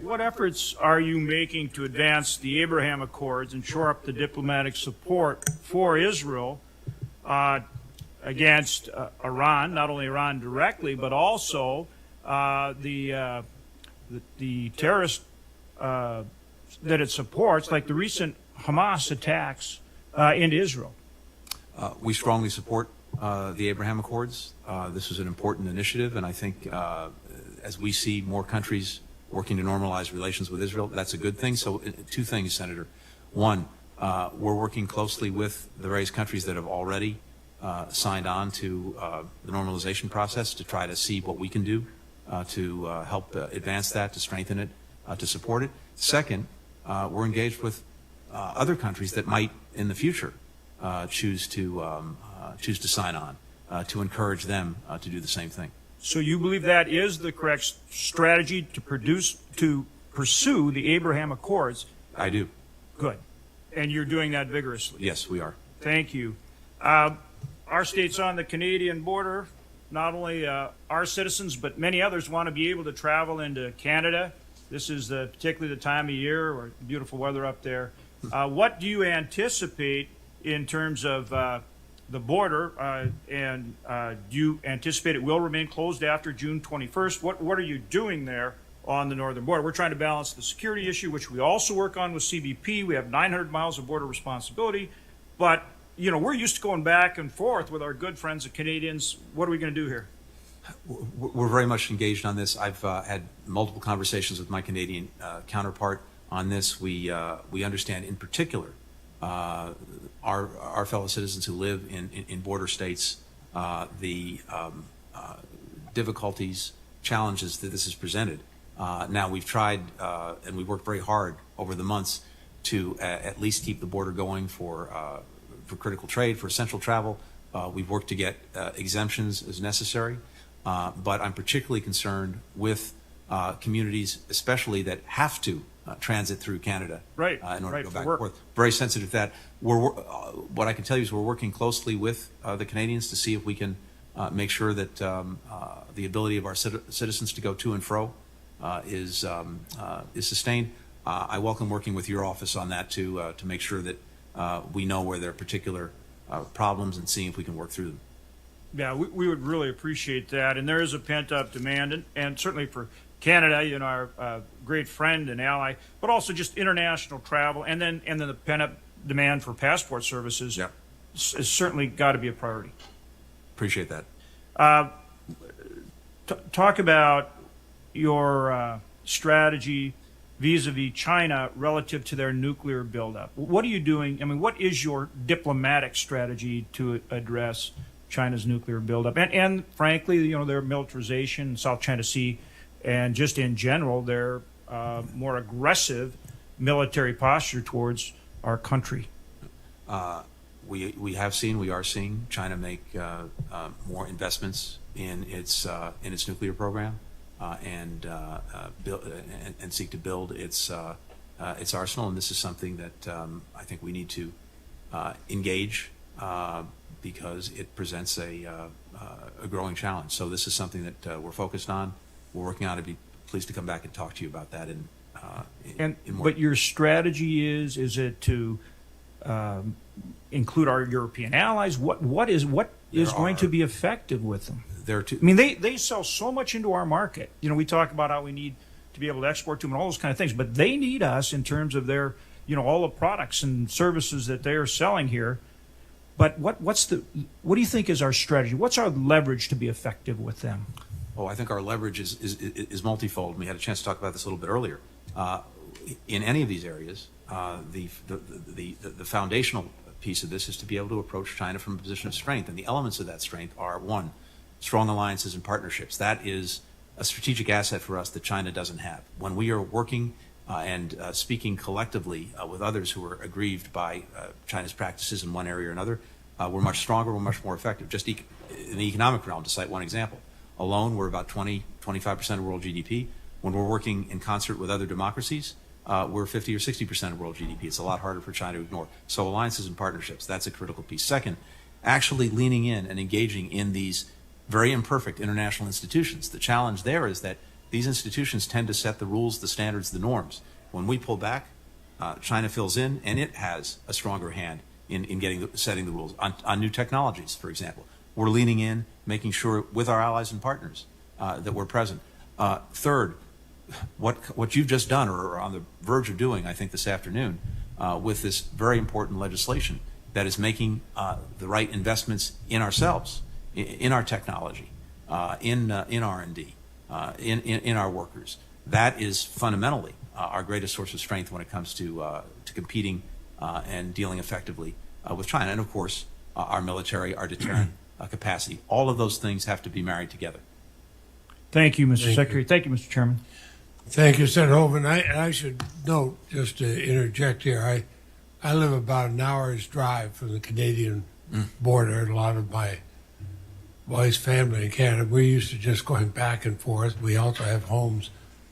what efforts are you making to advance the Abraham Accords and shore up the diplomatic support for Israel against Iran, not only Iran directly, but also the terrorists that it supports, like the recent Hamas attacks into Israel? We strongly support the Abraham Accords. This is an important initiative, and I think as we see more countries working to normalize relations with Israel, that's a good thing. So two things, Senator. One, we're working closely with the various countries that have already signed on to the normalization process to try to see what we can do to help advance that, to strengthen it, to support it. Second, we're engaged with other countries that might in the future choose to sign on, to encourage them to do the same thing. So you believe that is the correct strategy to pursue the Abraham Accords? I do. Good. And you're doing that vigorously? Yes, we are. Thank you. Our state's on the Canadian border. Not only our citizens, but many others want to be able to travel into Canada. This is particularly the time of year, or beautiful weather up there. What do you anticipate in terms of the border, and do you anticipate it will remain closed after June 21st? What are you doing there on the northern border? We're trying to balance the security issue, which we also work on with CBP. We have 900 miles of border responsibility, but you know, we're used to going back and forth with our good friends, the Canadians. What are we going to do here? We're very much engaged on this. I've had multiple conversations with my Canadian counterpart on this. We understand in particular our fellow citizens who live in border states, the difficulties, challenges that this has presented. Now we've tried and we've worked very hard over the months to at least keep the border going for critical trade, for essential travel. We've worked to get exemptions as necessary, but I'm particularly concerned with communities, especially that have to transit through Canada in order to go back and forth. Very sensitive to that. What I can tell you is we're working closely with the Canadians to see if we can make sure that the ability of our citizens to go to and fro is sustained. I welcome working with your office on that to make sure that we know where there are particular problems and seeing if we can work through them. Yeah, we would really appreciate that. And there is a pent-up demand, and certainly for Canada, you know, our great friend and ally, but also just international travel, and then the pent-up demand for passport services is certainly got to be a priority. Appreciate that. Talk about your strategy vis-a-vis China relative to their nuclear buildup. What are you doing? I mean, what is your diplomatic strategy to address China's nuclear buildup? And frankly, you know, their militarization in South China Sea, and just in general, their more aggressive military posture towards our country. We are seeing China make more investments in its nuclear program. And seek to build its arsenal, and this is something that I think we need to engage because it presents a growing challenge. So this is something that we're focused on. We're working on it. I'd be pleased to come back and talk to you about that. But your strategy is it to include our European allies? What is going to be effective with them? I mean, they sell so much into our market. You know, we talk about how we need to be able to export to them and all those kind of things, but they need us in terms of their, you know, all the products and services that they are selling here. But what do you think is our strategy? What's our leverage to be effective with them? Oh, I think our leverage is multifold. We had a chance to talk about this a little bit earlier. In any of these areas, the foundational piece of this is to be able to approach China from a position of strength, and the elements of that strength are: one, strong alliances and partnerships. That is a strategic asset for us that China doesn't have. When we are working and speaking collectively with others who are aggrieved by China's practices in one area or another, we're much stronger, we're much more effective. Just in the economic realm, to cite one example, alone we're about 20-25% of world GDP. When we're working in concert with other democracies, we're 50 or 60% of world GDP. It's a lot harder for China to ignore. So alliances and partnerships, that's a critical piece. Second, actually leaning in and engaging in these very imperfect international institutions. The challenge there is that these institutions tend to set the rules, the standards, the norms. When we pull back, China fills in, and it has a stronger hand in setting the rules on new technologies, for example. We're leaning in, making sure with our allies and partners that we're present. Third, what you've just done or are on the verge of doing, I think, this afternoon with this very important legislation that is making the right investments in ourselves, in our technology, in R&D, in our workers. That is fundamentally our greatest source of strength when it comes to competing and dealing effectively with China. And of course, our military, our deterrent capacity. All of those things have to be married together. Thank you, Mr. Secretary. Thank you, Mr. Chairman. Thank you, Senator Hovind. I should note, just to interject here, I live about an hour's drive from the Canadian border, and a lot of my wife's family in Canada. We're used to just going back and forth. We also have homes,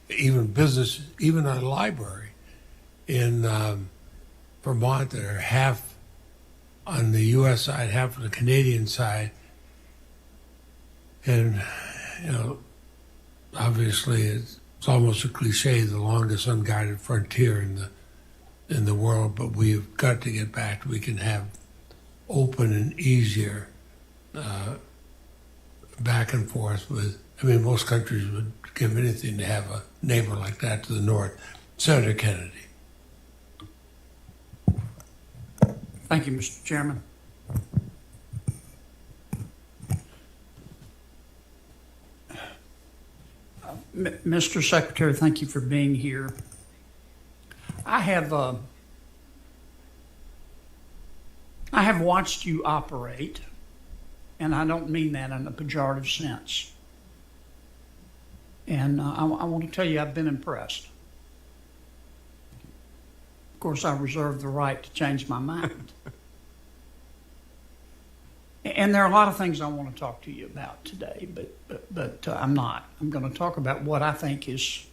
even business, even a library in Vermont that are half on the U.S. side, half on the Canadian side. And, you know, obviously it's almost a cliche, the longest unguided frontier in the world, but we've got to get back. We can have open and easier back and forth with, I mean, most countries would give anything to have a neighbor like that to the north. Senator Kennedy. Thank you, Mr. Chairman. Mr. Secretary, thank you for being here. I have watched you operate, and I don't mean that in a pejorative sense. And I want to tell you, I've been impressed. Of course, I reserve the right to change my mind. And there are a lot of things I want to talk to you about today, but I'm not. I'm going to talk about what I think is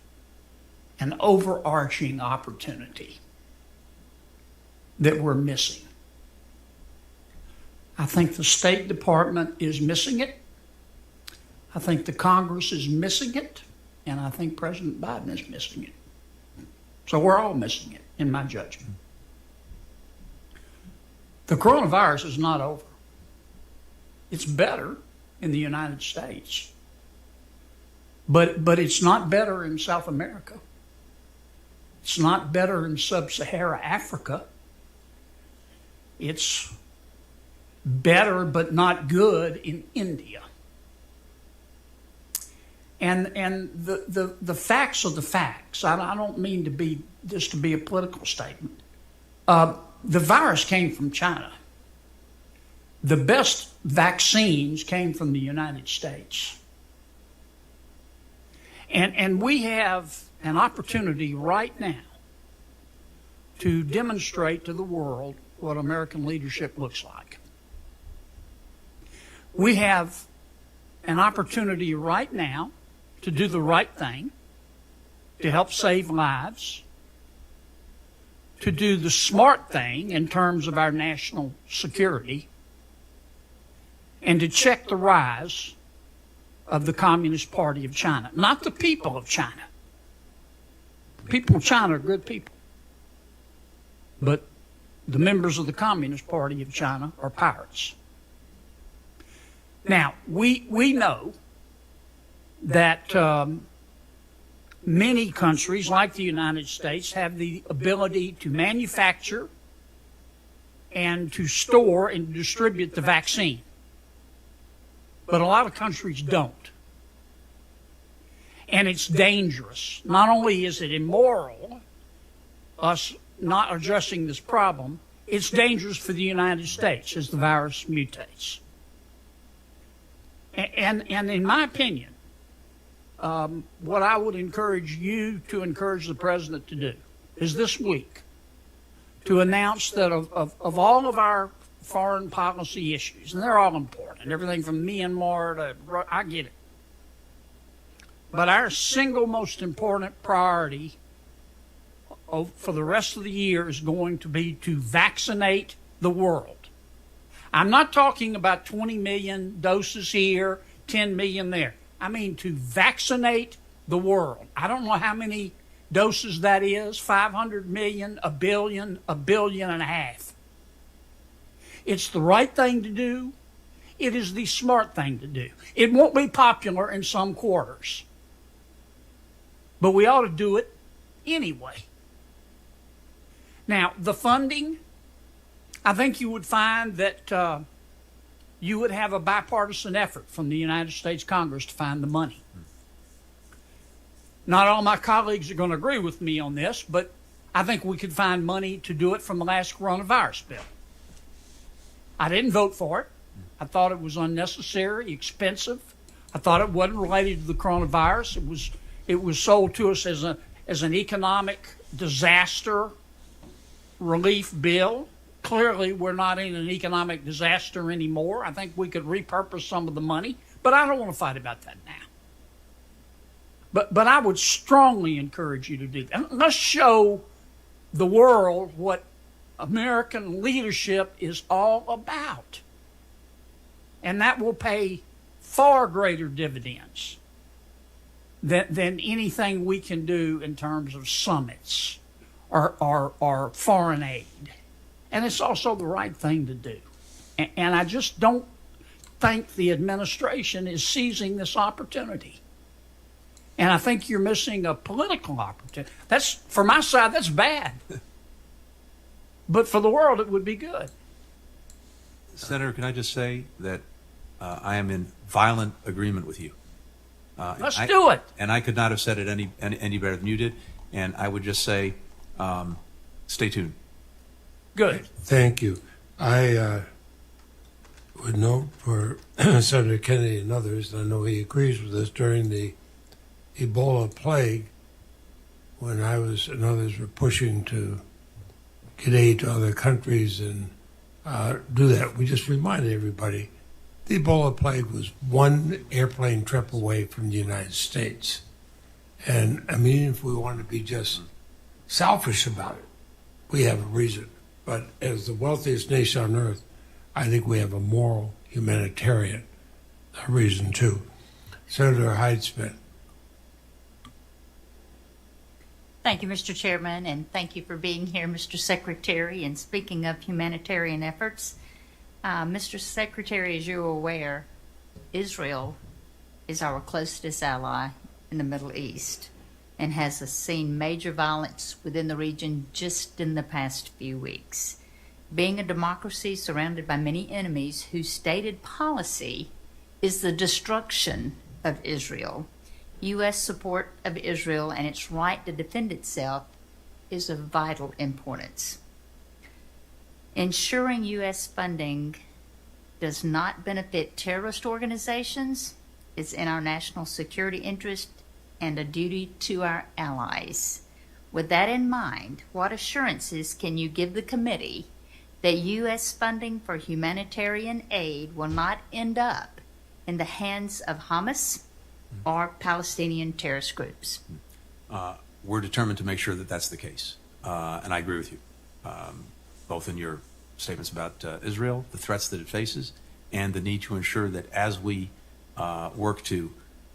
an overarching opportunity that we're missing. I think the State Department is missing it. I think the Congress is missing it. And I think President Biden is missing it. So we're all missing it, in my judgment. The coronavirus is not over. It's better in the United States. But it's not better in South America. It's not better in sub-Saharan Africa. It's better but not good in India. And the facts are the facts. I don't mean to be this to be a political statement. The virus came from China. The best vaccines came from the United States. And we have an opportunity right now to demonstrate to the world what American leadership looks like. We have an opportunity right now to do the right thing, to help save lives, to do the smart thing in terms of our national security, and to check the rise of the Communist Party of China. Not the people of China. People of China are good people. But the members of the Communist Party of China are pirates. Now, we know that many countries, like the United States, have the ability to manufacture and to store and distribute the vaccine. But a lot of countries don't. And it's dangerous. Not only is it immoral, us not addressing this problem, it's dangerous for the United States as the virus mutates. And in my opinion, what I would encourage you to encourage the president to do is this week to announce that of all of our foreign policy issues, and they're all important, everything from Myanmar to, I get it. But our single most important priority for the rest of the year is going to be to vaccinate the world. I'm not talking about 20 million doses here, 10 million there. I mean to vaccinate the world. I don't know how many doses that is, 500 million, a billion and a half. It's the right thing to do. It is the smart thing to do. It won't be popular in some quarters, but we ought to do it anyway. Now, the funding, I think you would find that you would have a bipartisan effort from the United States Congress to find the money. Not all my colleagues are going to agree with me on this, but I think we could find money to do it from the last coronavirus bill. I didn't vote for it. I thought it was unnecessary, expensive. I thought it wasn't related to the coronavirus. It was sold to us as an economic disaster relief bill. Clearly, we're not in an economic disaster anymore. I think we could repurpose some of the money, but I don't want to fight about that now. But I would strongly encourage you to do that. Let's show the world what American leadership is all about. And that will pay far greater dividends than anything we can do in terms of summits or foreign aid. And it's also the right thing to do. And I just don't think the administration is seizing this opportunity. And I think you're missing a political opportunity. That's, for my side, that's bad. But for the world, it would be good. Senator, can I just say that I am in violent agreement with you. Let's do it. And I could not have said it any better than you did. And I would just say, stay tuned. Good. Thank you. I would note for Senator Kennedy and others, and I know he agrees with us, during the Ebola plague, when I was and others were pushing to get aid to other countries and do that, we just reminded everybody the Ebola plague was one airplane trip away from the United States. And I mean, if we want to be just selfish about it, we have a reason. But as the wealthiest nation on earth, I think we have a moral, humanitarian reason too. Senator Hyde-Smith. Thank you, Mr. Chairman, and thank you for being here, Mr. Secretary. And speaking of humanitarian efforts, Mr. Secretary, as you're aware, Israel is our closest ally in the Middle East and has seen major violence within the region just in the past few weeks. Being a democracy surrounded by many enemies whose stated policy is the destruction of Israel, U.S. support of Israel and its right to defend itself is of vital importance. Ensuring U.S. funding does not benefit terrorist organizations is in our national security interest and a duty to our allies. With that in mind, what assurances can you give the committee that U.S. funding for humanitarian aid will not end up in the hands of Hamas or Palestinian terrorist groups? We're determined to make sure that that's the case. And I agree with you, both in your statements about Israel, the threats that it faces, and the need to ensure that as we work to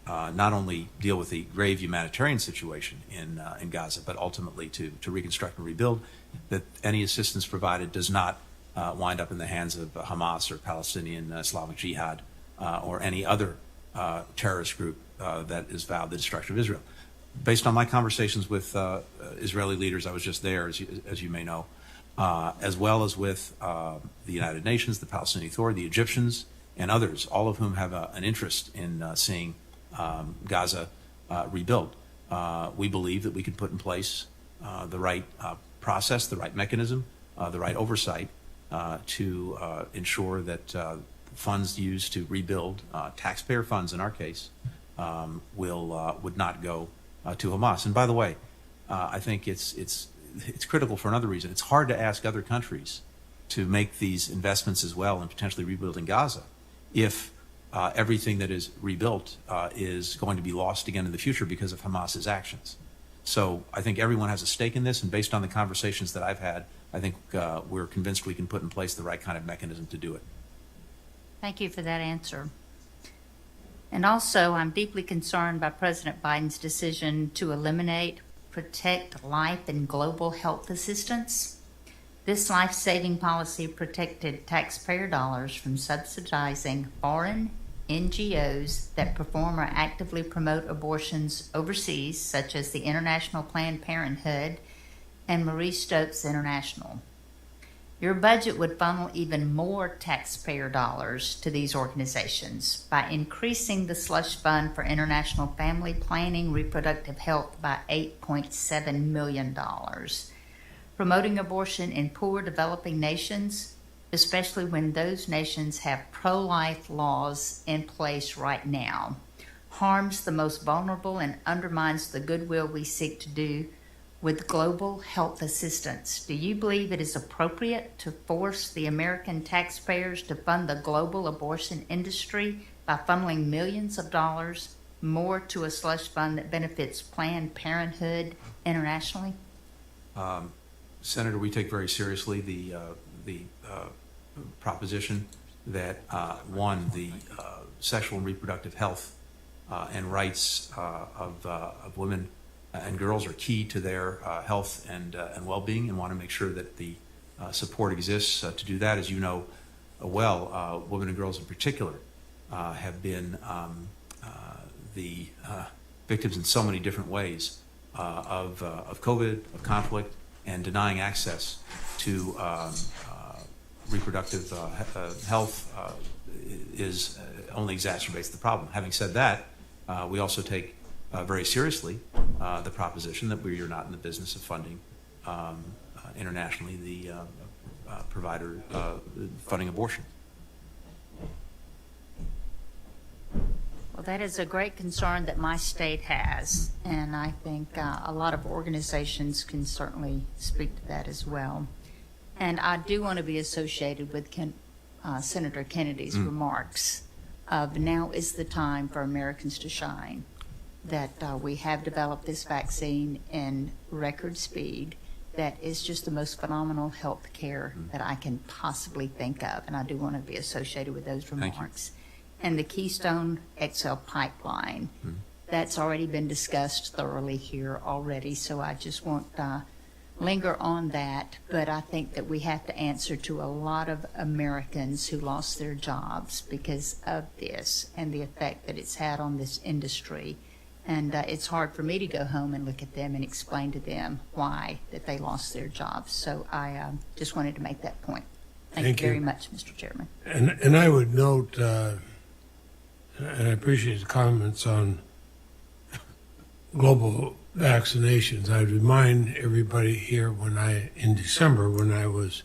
not only deal with the grave humanitarian situation in Gaza, but ultimately to reconstruct and rebuild, that any assistance provided does not wind up in the hands of Hamas or Palestinian Islamic Jihad or any other terrorist group that has vowed the destruction of Israel. Based on my conversations with Israeli leaders, I was just there, as you may know, as well as with the United Nations, the Palestinian Authority, the Egyptians, and others, all of whom have an interest in seeing Gaza rebuilt. We believe that we can put in place the right process, the right mechanism, the right oversight to ensure that funds used to rebuild, taxpayer funds in our case, would not go to Hamas. And by the way, I think it's critical for another reason. It's hard to ask other countries to make these investments as well in potentially rebuilding Gaza if everything that is rebuilt is going to be lost again in the future because of Hamas's actions. So I think everyone has a stake in this, and based on the conversations that I've had, I think we're convinced we can put in place the right kind of mechanism to do it. Thank you for that answer. And also, I'm deeply concerned by President Biden's decision to eliminate Protect Life and Global Health Assistance. This life-saving policy protected taxpayer dollars from subsidizing foreign NGOs that perform or actively promote abortions overseas, such as the International Planned Parenthood and Marie Stopes International. Your budget would funnel even more taxpayer dollars to these organizations by increasing the slush fund for international family planning reproductive health by $8.7 million. Promoting abortion in poor developing nations, especially when those nations have pro-life laws in place right now, harms the most vulnerable and undermines the goodwill we seek to do with global health assistance. Do you believe it is appropriate to force the American taxpayers to fund the global abortion industry by funneling millions of dollars more to a slush fund that benefits Planned Parenthood internationally? Senator, we take very seriously the proposition that one, the sexual and reproductive health and rights of women and girls are key to their health and well-being, and want to make sure that the support exists to do that. As you know well, women and girls in particular have been the victims in so many different ways of COVID, of conflict, and denying access to reproductive health is only exacerbates the problem. Having said that, we also take very seriously the proposition that we are not in the business of funding internationally the provider funding abortion. Well, that is a great concern that my state has, and I think a lot of organizations can certainly speak to that as well. And I do want to be associated with Senator Kennedy's remarks of now is the time for Americans to shine, that we have developed this vaccine in record speed that is just the most phenomenal health care that I can possibly think of, and I do want to be associated with those remarks. And the Keystone XL pipeline, that's already been discussed thoroughly here already, so I just won't linger on that. But I think that we have to answer to a lot of Americans who lost their jobs because of this and the effect that it's had on this industry. And it's hard for me to go home and look at them and explain to them why that they lost their jobs. So I just wanted to make that point. Thank you very much, Mr. Chairman. And I would note, and I appreciate the comments on global vaccinations. I'd remind everybody here in December, when I was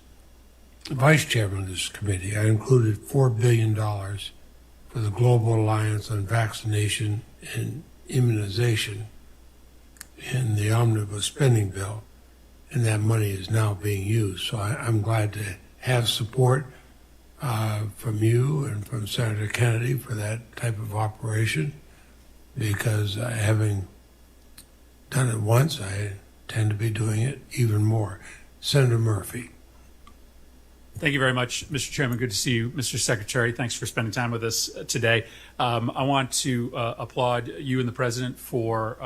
vice chairman of this committee, I included $4 billion for the Global Alliance on Vaccination and Immunization in the omnibus spending bill, and that money is now being used. So I'm glad to have support from you and from Senator Kennedy for that type of operation, because having done it once, I tend to be doing it even more. Senator Murphy. Thank you very much, Mr. Chairman. Good to see you, Mr. Secretary. Thanks for spending time with us today. I want to applaud you and the President for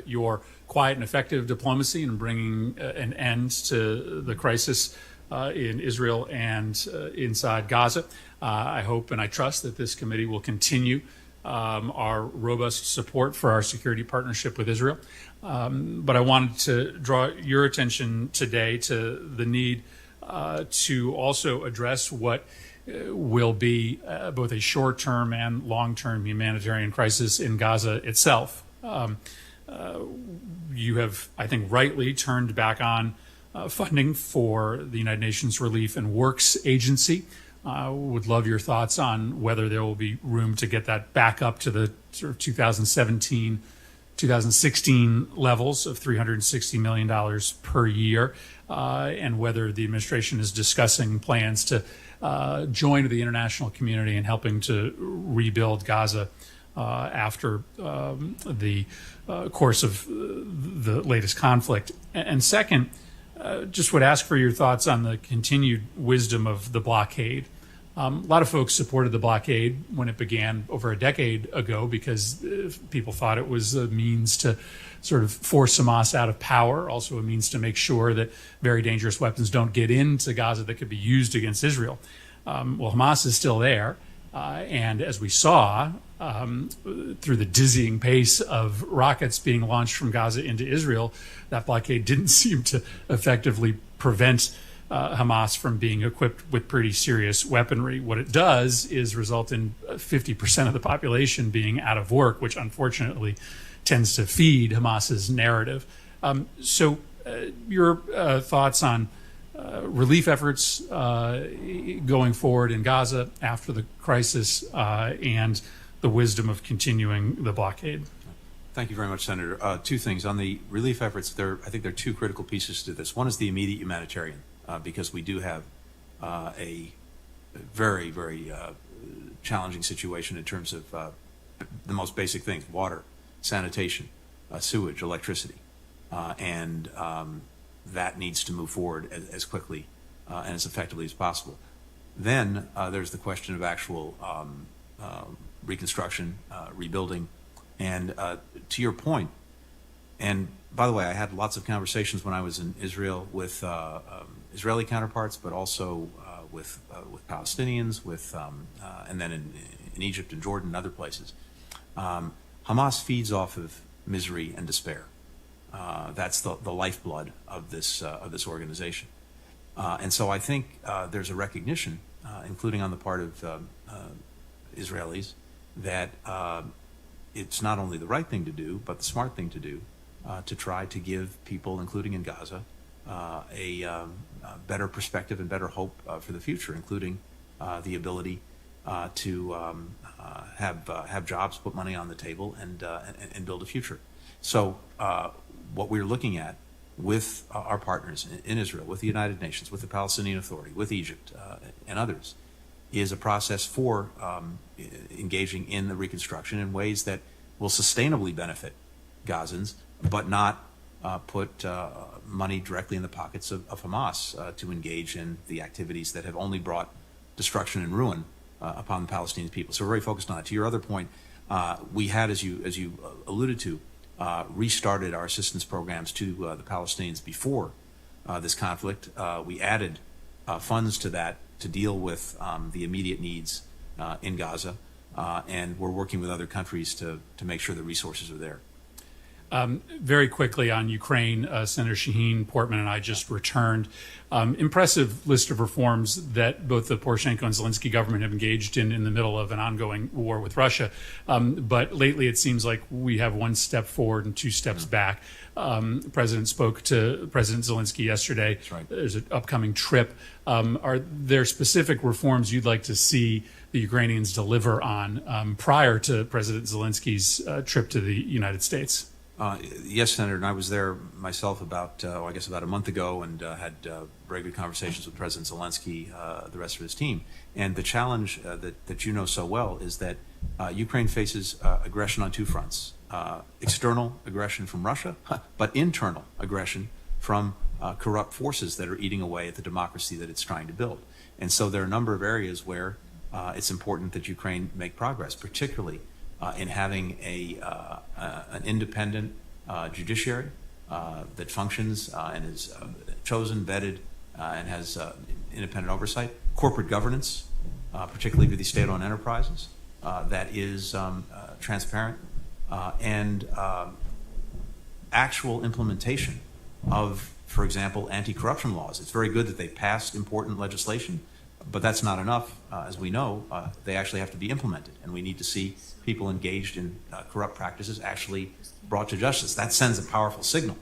your quiet and effective diplomacy in bringing an end to the crisis in Israel and inside Gaza. I hope and I trust that this committee will continue our robust support for our security partnership with Israel. But I wanted to draw your attention today to the need to also address what will be both a short-term and long-term humanitarian crisis in Gaza itself. You have, I think, rightly turned back on funding for the United Nations Relief and Works Agency. Would love your thoughts on whether there will be room to get that back up to the sort of 2017, 2016 levels of $360 million per year, and whether the administration is discussing plans to join the international community in helping to rebuild Gaza after the course of the latest conflict. And second, just would ask for your thoughts on the continued wisdom of the blockade. A lot of folks supported the blockade when it began over a decade ago because people thought it was a means to sort of force Hamas out of power, also a means to make sure that very dangerous weapons don't get into Gaza that could be used against Israel. Well, Hamas is still there, and as we saw through the dizzying pace of rockets being launched from Gaza into Israel, that blockade didn't seem to effectively prevent Hamas from being equipped with pretty serious weaponry. What it does is result in 50% of the population being out of work, which unfortunately tends to feed Hamas's narrative. So your thoughts on relief efforts going forward in Gaza after the crisis and the wisdom of continuing the blockade? Thank you very much, Senator. Two things. On the relief efforts, I think there are two critical pieces to this. One is the immediate humanitarian, because we do have a very, very challenging situation in terms of the most basic things: water, sanitation, sewage, electricity. And that needs to move forward as quickly and as effectively as possible. Then there's the question of actual reconstruction, rebuilding. And to your point, and by the way, I had lots of conversations when I was in Israel with Israeli counterparts, but also with Palestinians, and then in Egypt and Jordan and other places. Hamas feeds off of misery and despair. That's the lifeblood of this organization. And so I think there's a recognition, including on the part of Israelis, that it's not only the right thing to do, but the smart thing to do, to try to give people, including in Gaza, a better perspective and better hope for the future, including the ability to have jobs, put money on the table, and build a future. So what we're looking at with our partners in Israel, with the United Nations, with the Palestinian Authority, with Egypt, and others, is a process for engaging in the reconstruction in ways that will sustainably benefit Gazans, but not put money directly in the pockets of Hamas to engage in the activities that have only brought destruction and ruin upon the Palestinian people. So we're very focused on it. To your other point, we had, as you alluded to, restarted our assistance programs to the Palestinians before this conflict. We added funds to that to deal with the immediate needs in Gaza, and we're working with other countries to make sure the resources are there. Very quickly on Ukraine, Senator Shaheen Portman and I just returned. Impressive list of reforms that both the Poroshenko and Zelensky government have engaged in the middle of an ongoing war with Russia. But lately it seems like we have one step forward and two steps back. The President spoke to President Zelensky yesterday. That's right. There's an upcoming trip. Are there specific reforms you'd like to see the Ukrainians deliver on prior to President Zelensky's trip to the United States? Yes, Senator, and I was there myself about a month ago, and had very good conversations with President Zelensky, the rest of his team. And the challenge that you know so well is that Ukraine faces aggression on two fronts: external aggression from Russia, but internal aggression from corrupt forces that are eating away at the democracy that it's trying to build. And so there are a number of areas where it's important that Ukraine make progress, particularly in having an independent judiciary that functions and is chosen, vetted, and has independent oversight, corporate governance, particularly with these state-owned enterprises, that is transparent, and actual implementation of, for example, anti-corruption laws. It's very good that they passed important legislation, but that's not enough. As we know, they actually have to be implemented, and we need to see people engaged in corrupt practices actually brought to justice. That sends a powerful signal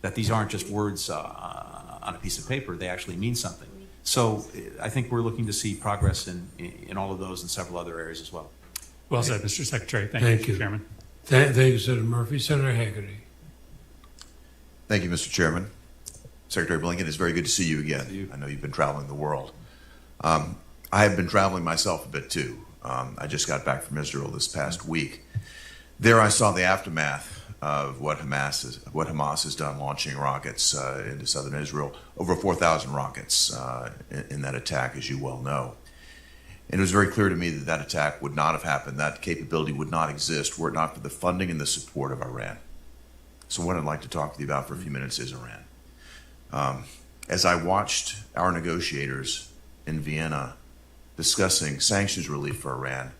that these aren't just words on a piece of paper. They actually mean something. So I think we're looking to see progress in all of those and several other areas as well. Well said, Mr. Secretary. Thank you, Mr. Chairman. Thank you, Senator Murphy. Senator Haggerty. Thank you, Mr. Chairman. Secretary Blinken, it's very good to see you again. I know you've been traveling the world. I have been traveling myself a bit too. I just got back from Israel this past week. There I saw the aftermath of what Hamas has done, launching rockets into southern Israel. Over 4,000 rockets in that attack, as you well know. And it was very clear to me that that attack would not have happened, that capability would not exist were it not for the funding and the support of Iran. So what I'd like to talk with you about for a few minutes is Iran. As I watched our negotiators in Vienna discussing sanctions relief for Iran,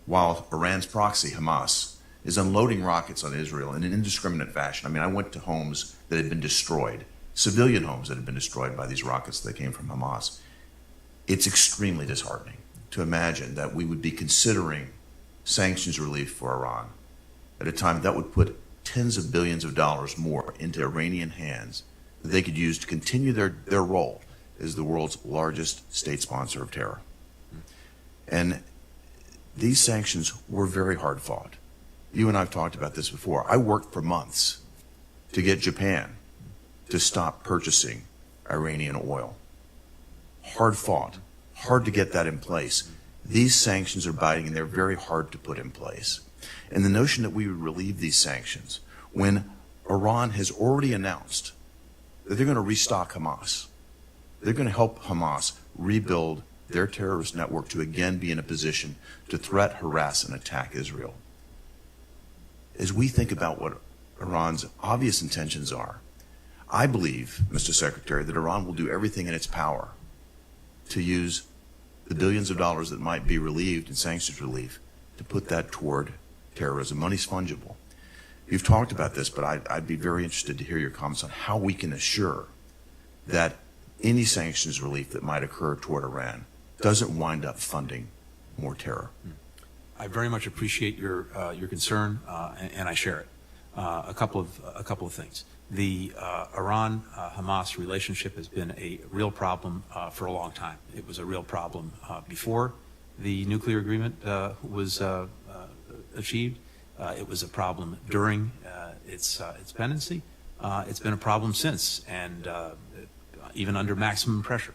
while Iran's proxy, Hamas, is unloading rockets on Israel in an indiscriminate fashion. I mean, I went to homes that had been destroyed, civilian homes that had been destroyed by these rockets that came from Hamas. It's extremely disheartening to imagine that we would be considering sanctions relief for Iran at a time that would put tens of billions of dollars more into Iranian hands that they could use to continue their role as the world's largest state sponsor of terror. And these sanctions were very hard fought. You and I have talked about this before. I worked for months to get Japan to stop purchasing Iranian oil. Hard fought, hard to get that in place. These sanctions are biting and they're very hard to put in place. And the notion that we would relieve these sanctions when Iran has already announced that they're going to restock Hamas, they're going to help Hamas rebuild their terrorist network to again be in a position to threat, harass, and attack Israel. As we think about what Iran's obvious intentions are, I believe, Mr. Secretary, that Iran will do everything in its power to use the billions of dollars that might be relieved in sanctions relief to put that toward terrorism. Money's fungible. You've talked about this, but I'd be very interested to hear your comments on how we can assure that any sanctions relief that might occur toward Iran doesn't wind up funding more terror. I very much appreciate your concern, and I share it. A couple of things. The Iran-Hamas relationship has been a real problem for a long time. It was a real problem before the nuclear agreement was achieved. It was a problem during its pendency. It's been a problem since, and even under maximum pressure.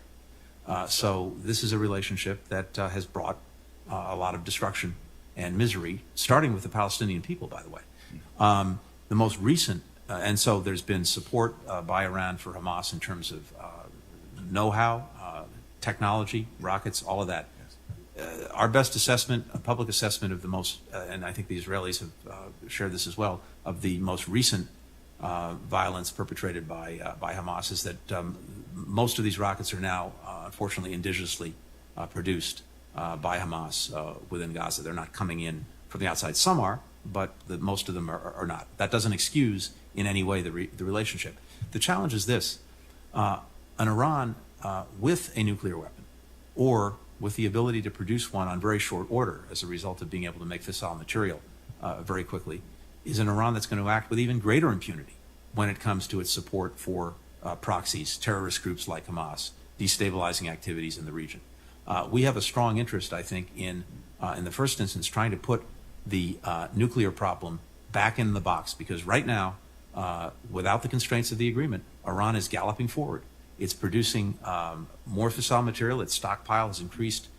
So this is a relationship that has brought a lot of destruction and misery, starting with the Palestinian people, by the way. The most recent, and so there's been support by Iran for Hamas in terms of know-how, technology, rockets, all of that. Our best assessment, a public assessment of the most, and I think the Israelis have shared this as well, of the most recent violence perpetrated by Hamas is that most of these rockets are now, unfortunately, indigenously produced by Hamas within Gaza. They're not coming in from the outside. Some are, but most of them are not. That doesn't excuse in any way the relationship. The challenge is this. An Iran with a nuclear weapon or with the ability to produce one on very short order as a result of being able to make fissile material very quickly is an Iran that's going to act with even greater impunity when it comes to its support for proxies, terrorist groups like Hamas, destabilizing activities in the region. We have a strong interest, I think, in the first instance, trying to put the nuclear problem back in the box, because right now, without the constraints of the agreement, Iran is galloping forward. It's producing more fissile material. Its stockpile has increased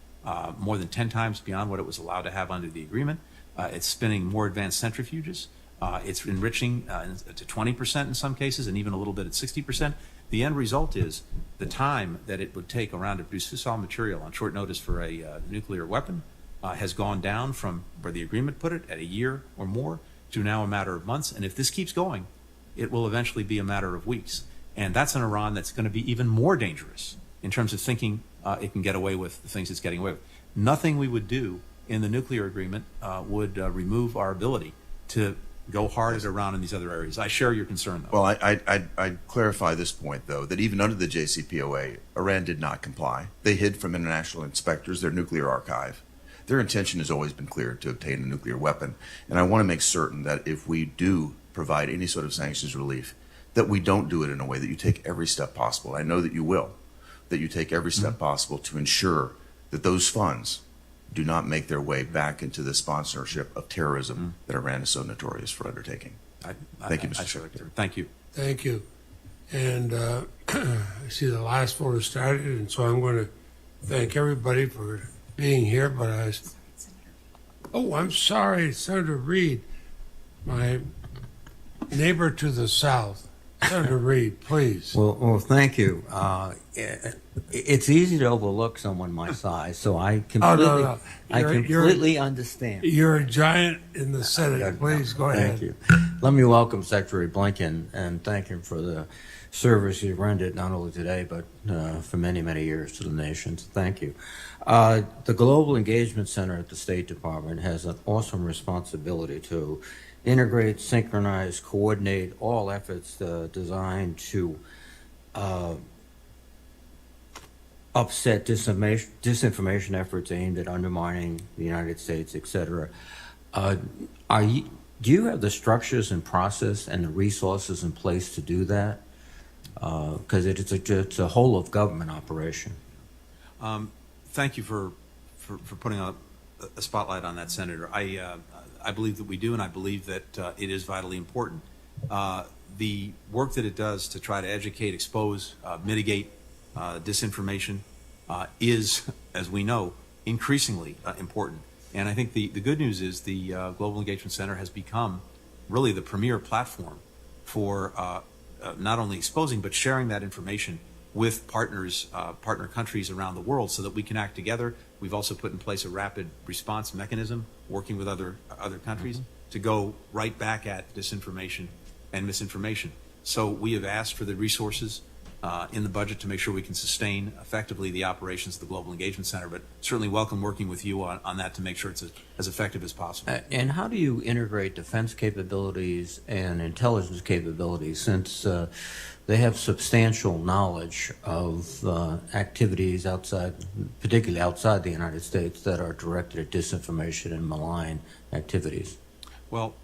more than 10 times beyond what it was allowed to have under the agreement. It's spinning more advanced centrifuges. It's enriching to 20% in some cases, and even a little bit at 60%. The end result is the time that it would take Iran to produce fissile material on short notice for a nuclear weapon has gone down from where the agreement put it at a year or more to now a matter of months. And if this keeps going, it will eventually be a matter of weeks. And that's an Iran that's going to be even more dangerous in terms of thinking it can get away with the things it's getting away with. Nothing we would do in the nuclear agreement would remove our ability to go hard at Iran in these other areas. I share your concern, though. Well, I'd clarify this point, though, that even under the JCPOA, Iran did not comply. They hid from international inspectors their nuclear archive. Their intention has always been clear, to obtain a nuclear weapon. And I want to make certain that if we do provide any sort of sanctions relief, that we don't do it in a way that you take every step possible. I know that you will, that you take every step possible to ensure that those funds do not make their way back into the sponsorship of terrorism that Iran is so notorious for undertaking. Thank you, Mr. Secretary. Thank you. Thank you. And I see the last vote has started, and so I'm going to thank everybody for being here. But I'm sorry, Senator Reid, my neighbor to the south, Senator Reed, please. Well, thank you. It's easy to overlook someone my size, so I completely, no. I completely understand. You're a giant in the Senate. Please go ahead. Thank you. Let me welcome Secretary Blinken and thank him for the service he rendered not only today but for many, many years to the nation. So thank you. The Global Engagement Center at the State Department has an awesome responsibility to integrate, synchronize, coordinate all efforts designed to upset disinformation efforts aimed at undermining the United States, etc. Do you have the structures and process and the resources in place to do that? Because it's a whole of government operation. Thank you for putting a spotlight on that, Senator. I believe that we do, and I believe that it is vitally important. The work that it does to try to educate, expose, mitigate disinformation is, as we know, increasingly important. And I think the good news is the Global Engagement Center has become really the premier platform for not only exposing but sharing that information with partners, partner countries around the world so that we can act together. We've also put in place a rapid response mechanism working with other countries to go right back at disinformation and misinformation. So we have asked for the resources in the budget to make sure we can sustain effectively the operations of the Global Engagement Center, but certainly welcome working with you on that to make sure it's as effective as possible. And how do you integrate defense capabilities and intelligence capabilities, since they have substantial knowledge of activities outside, particularly outside the United States, that are directed at disinformation and malign activities? Well,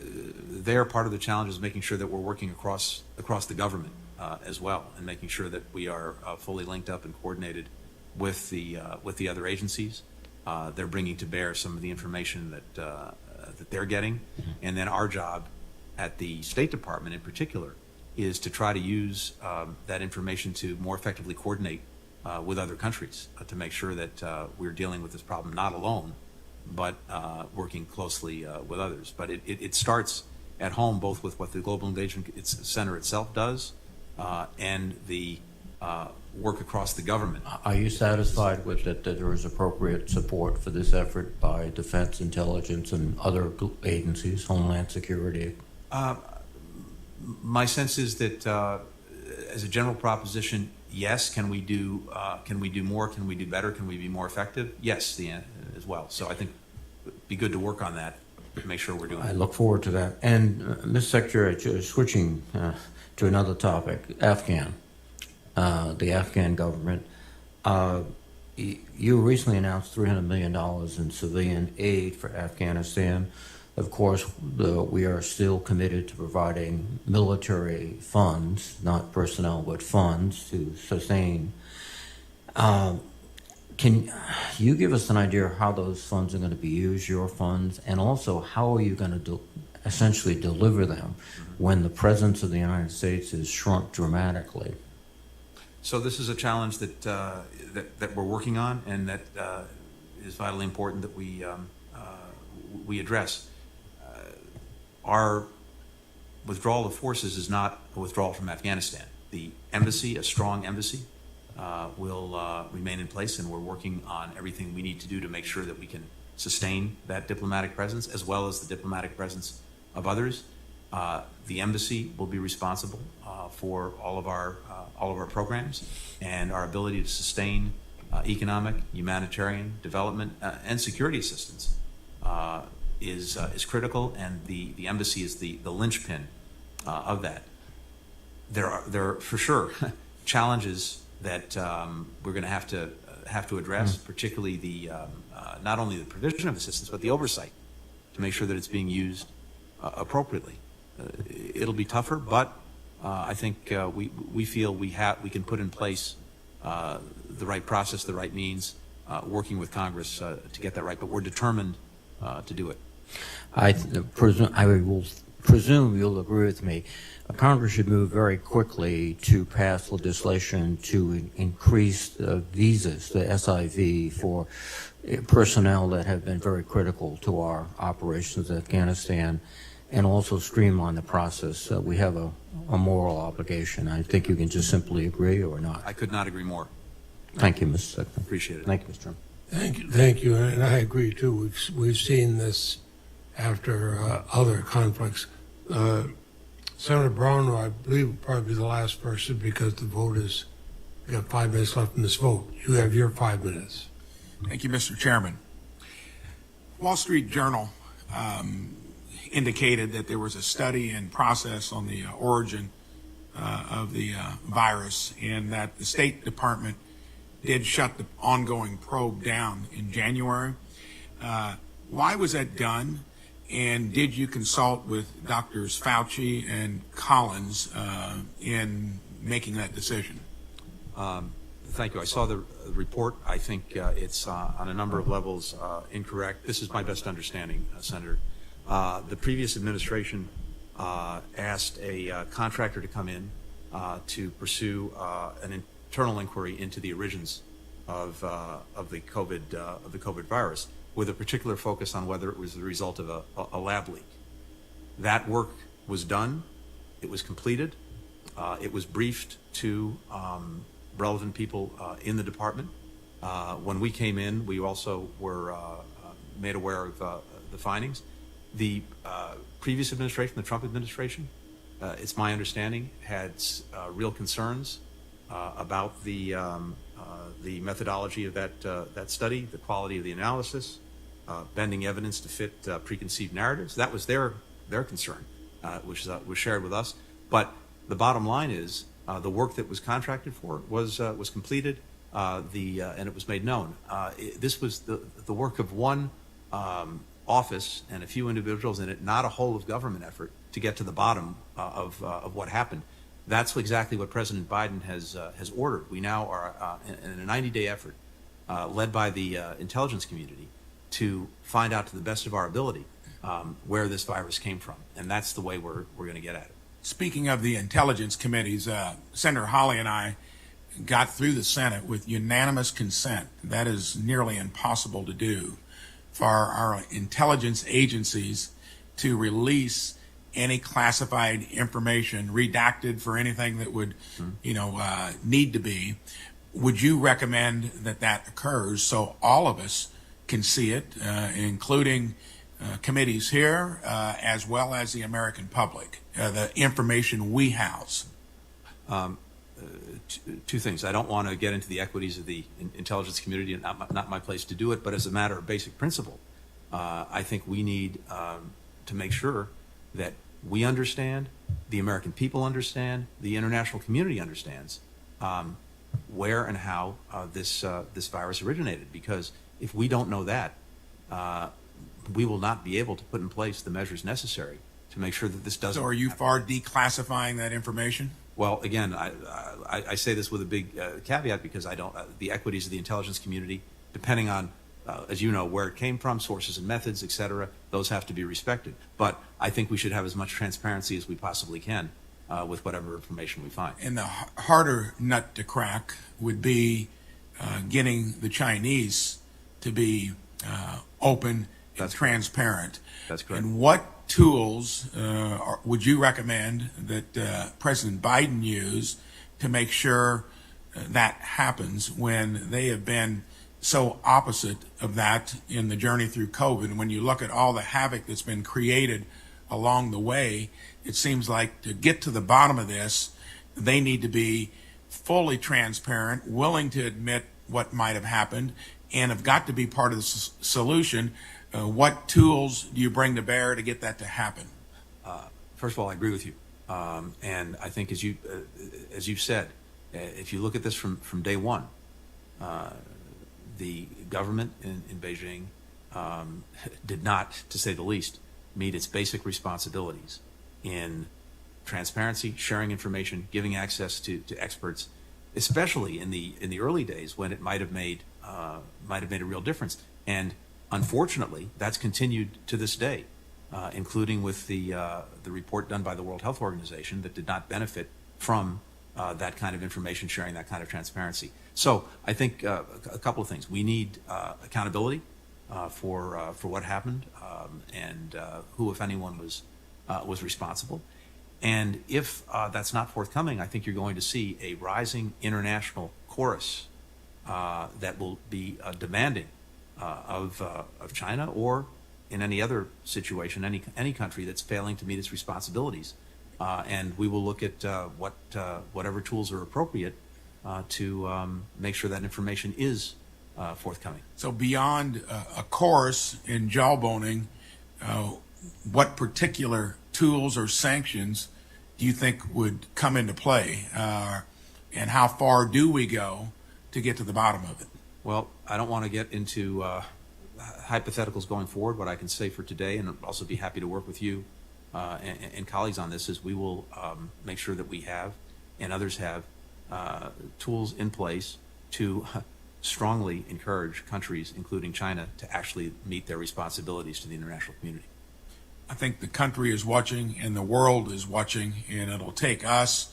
they're part of the challenge is making sure that we're working across the government as well, and making sure that we are fully linked up and coordinated with the other agencies. They're bringing to bear some of the information that they're getting, and then our job at the State Department in particular is to try to use that information to more effectively coordinate with other countries to make sure that we're dealing with this problem not alone, but working closely with others. But it starts at home, both with what the Global Engagement Center itself does and the work across the government. Are you satisfied with that there is appropriate support for this effort by defense, intelligence, and other agencies, Homeland Security? My sense is that, as a general proposition, yes. Can we do more? Can we do better? Can we be more effective? Yes, as well. So I think it'd be good to work on that to make sure we're doing it. I look forward to that. And, Mr. Secretary, switching to another topic, the Afghan government. You recently announced $300 million in civilian aid for Afghanistan. Of course, we are still committed to providing military funds, not personnel, but funds to sustain. Can you give us an idea of how those funds are going to be used, your funds, and also how are you going to essentially deliver them when the presence of the United States is shrunk dramatically? So this is a challenge that we're working on, and that is vitally important that we address. Our withdrawal of forces is not a withdrawal from Afghanistan. The embassy, a strong embassy, will remain in place, and we're working on everything we need to do to make sure that we can sustain that diplomatic presence as well as the diplomatic presence of others. The embassy will be responsible for all of our programs, and our ability to sustain economic, humanitarian development, and security assistance is critical, and the embassy is the linchpin of that. There are for sure challenges that we're going to have to address, particularly the not only the provision of assistance but the oversight to make sure that it's being used appropriately. It'll be tougher, but I think we feel we can put in place the right process, the right means, working with Congress to get that right. But we're determined to do it. I will presume you'll agree with me. Congress should move very quickly to pass legislation to increase visas, the SIV, for personnel that have been very critical to our operations in Afghanistan. and also streamline the process. We have a moral obligation. I think you can just simply agree or not. I could not agree more. Thank you, Mr. Secretary. Appreciate it. Thank you, Mr. Chairman. Thank you, and I agree too. We've seen this after other conflicts. Senator Brown, I believe, will probably be the last person because the vote is. We got 5 minutes left in this vote. You have your 5 minutes. Thank you, Mr. Chairman. Wall Street Journal indicated that there was a study in process on the origin of the virus, and that the State Department did shut the ongoing probe down in January. Why was that done? And did you consult with Drs. Fauci and Collins in making that decision? Thank you. I saw the report. I think it's on a number of levels incorrect. This is my best understanding, Senator. The previous administration asked a contractor to come in to pursue an internal inquiry into the origins of the COVID virus, with a particular focus on whether it was the result of a lab leak. That work was done. It was completed. It was briefed to relevant people in the department. When we came in, we also were made aware of the findings. The previous administration, the Trump administration, it's my understanding, had real concerns about the methodology of that study, the quality of the analysis, bending evidence to fit preconceived narratives. That was their concern, which was shared with us. But the bottom line is the work that was contracted for was completed, and it was made known. This was the work of one office and a few individuals in it, not a whole of government effort to get to the bottom of what happened. That's exactly what President Biden has ordered. We now are in a 90-day effort led by the intelligence community to find out to the best of our ability where this virus came from, and that's the way we're going to get at it. Speaking of the intelligence committees, Senator Hawley and I got through the Senate with unanimous consent. That is nearly impossible to do for our intelligence agencies to release any classified information, redacted for anything that would, need to be. Would you recommend that occurs so all of us can see it, including committees here, as well as the American public, the information we house? Two things. I don't want to get into the equities of the intelligence community, and not my place to do it, but as a matter of basic principle, I think we need to make sure that we understand, the American people understand, the international community understands where and how this virus originated. Because if we don't know that, we will not be able to put in place the measures necessary to make sure that this doesn't. So are you for declassifying that information? Well, again, I say this with a big caveat, because I don't. The equities of the intelligence community, depending on, as you know, where it came from, sources and methods, et cetera, those have to be respected. But I think we should have as much transparency as we possibly can with whatever information we find. And the harder nut to crack would be getting the Chinese to be open and transparent. That's correct. And what tools would you recommend that President Biden use to make sure that happens when they have been so opposite of that in the journey through COVID? And when you look at all the havoc that's been created along the way, it seems like to get to the bottom of this, they need to be fully transparent, willing to admit what might have happened, and have got to be part of the solution. What tools do you bring to bear to get that to happen? First of all, I agree with you, and I think as you said, if you look at this from day one, the government in Beijing did not, to say the least, meet its basic responsibilities in transparency, sharing information, giving access to experts, especially in the early days when it might have made a real difference. And unfortunately, that's continued to this day, including with the report done by the World Health Organization that did not benefit from that kind of information sharing, that kind of transparency. So I think a couple of things. We need accountability for what happened, and who, if anyone, was was responsible. And if that's not forthcoming, I think you're going to see a rising international chorus that will be demanding of China, or in any other situation, any country that's failing to meet its responsibilities. And we will look at whatever tools are appropriate to make sure that information is forthcoming. So beyond a chorus in jawboning, what particular tools or sanctions do you think would come into play? And how far do we go to get to the bottom of it? Well, I don't want to get into hypotheticals going forward. What I can say for today, and I'll also be happy to work with you and colleagues on this, is we will make sure that we have, and others have, tools in place to strongly encourage countries, including China, to actually meet their responsibilities to the international community. I think the country is watching and the world is watching, and it'll take us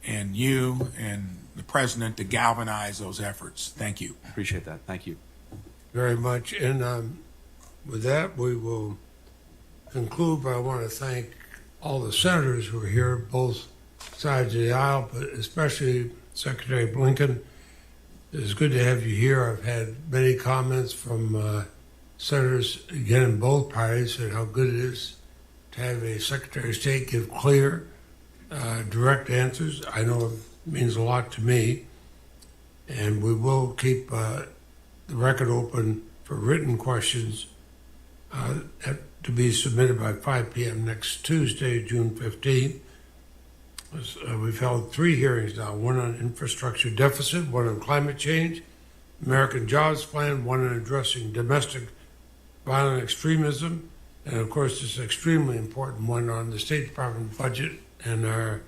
and you and the president to galvanize those efforts. Thank you. Appreciate that. Thank you. Very much. And with that, we will conclude, but I want to thank all the senators who are here, both sides of the aisle, but especially Secretary Blinken. It's good to have you here. I've had many comments from senators, again, in both parties, and how good it is to have a Secretary of State give clear, direct answers. I know it means a lot to me. And we will keep the record open for written questions to be submitted by 5 p.m. next Tuesday, June 15th. We've held 3 hearings now, one on infrastructure deficit, one on climate change, American Jobs Plan, one on addressing domestic violent extremism, and of course this extremely important one on the State Department budget and our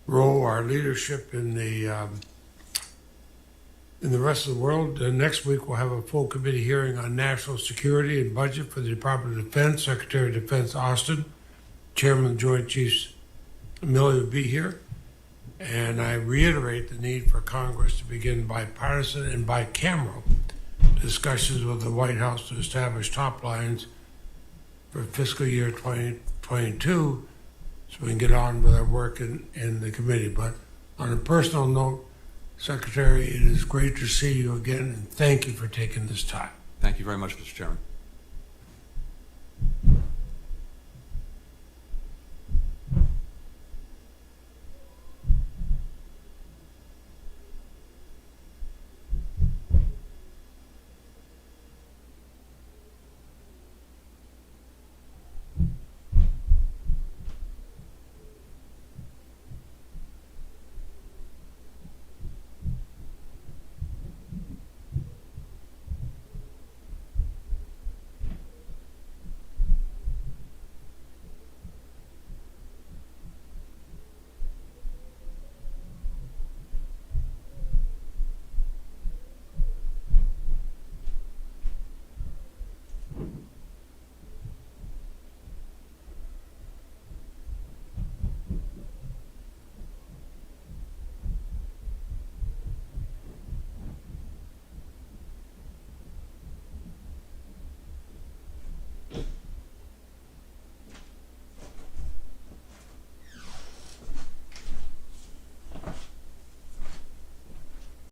role, our leadership in the rest of the world. Next week we'll have a full committee hearing on national security and budget for the Department of Defense. Secretary of Defense Austin, Chairman of the Joint Chiefs Milley will be here. And I reiterate the need for Congress to begin bipartisan and bicameral discussions with the White House to establish top lines for fiscal year 2022 so we can get on with our work in the committee. But on a personal note, Secretary, it is great to see you again, and thank you for taking this time. Thank you very much, Mr. Chairman.